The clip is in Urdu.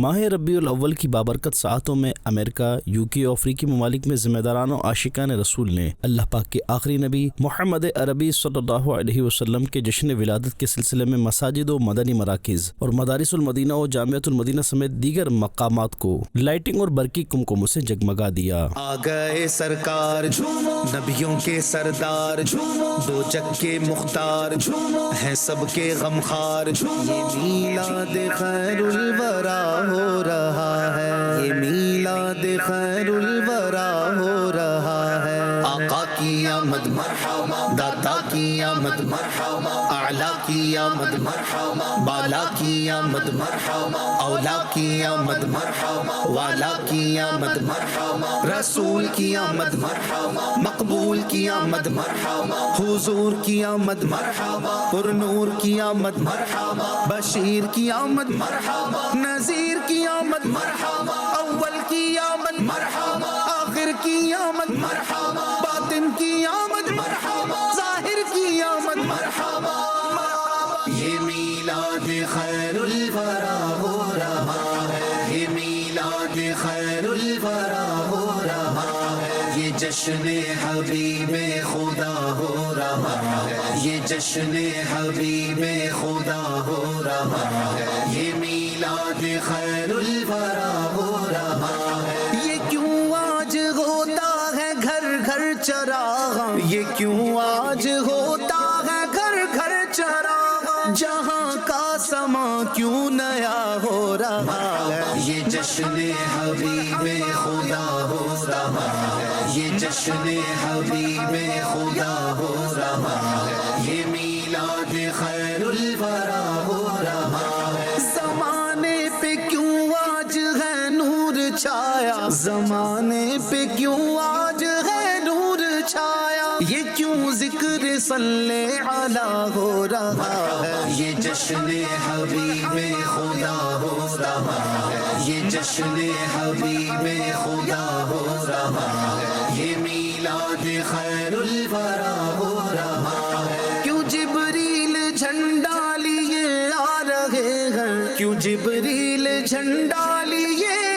ماہ ربیع الاول کی بابرکت ساعتوں میں امریکہ، UK اور افریقی ممالک میں ذمہ داران و عاشقان رسول نے اللہ پاک کے آخری نبی محمد عربی صلی اللہ علیہ وسلم کے جشن ولادت کے سلسلے میں مساجد و مدنی مراکز اور مدارس المدینہ و جامعۃ المدینہ سمیت دیگر مقامات کو لائٹنگ اور برقی کمکموں سے جگمگا دیا۔ آ گئے سرکار نبیوں کے سردار، دو جگ کے مختار ہیں سب کے غمخار، یہ میلاد خیر الورا ہو رہا ہے، یہ میلاد خیر الورا ہو رہا ہے۔ آقا کی آمد مرحبا، داتا کی آمد مرحبا، اعلیٰ کی آمد مرحبا، بالا کی آمد مرحبا، اولا کی آمد مرحبا، والا کی آمد مرحبا، رسول کی آمد مرحبا، مقبول کی آمد مرحبا، حضور کی آمد مرحبا، پر نور کی آمد مرحبا، بشیر کی آمد مرحبا، نذیر کی آمد مرحبا، اول کی آمد مرحبا، آخر کی آمد مرحبا، باطن کی آمد مرحبا، ظاہر کی آمد مرحبا۔ یہ میلاد خیر الورا ہو رہا ہے، یہ میلاد خیر الورا ہو رہا ہے، یہ جشن حبیب خدا ہو رہا ہے، یہ جشن حبیب خدا ہو رہا ہے، یہ میلاد خیر الورا ہو رہا ہے۔ یہ کیوں آج ہوتا ہے گھر گھر چراغاں، یہ کیوں آج ہوتا ہے گھر گھر چراغاں، جہاں کا سما کیوں نیا ہو رہا ہے، یہ جشن حبیب خدا ہو رہا ہے، یہ جشن حبیب خدا ہو رہا ہے، یہ میلاد خیر الورا ہو رہا ہے۔ زمانے پہ کیوں آج ہے نور چھایا، زمانے پہ کیوں آج ہے نور چھایا، یہ کیوں ذکر صلی علیہ ہو رہا ہے، یہ جشن حبیب خدا ہو رہا ہے، یہ جشن حبیب خدا ہو رہا ہے، یہ میلاد خیر الورا ہو رہا ہے۔ کیوں جبریل جھنڈا لیے آ رہے ہیں، کیوں جبریل جھنڈا لیے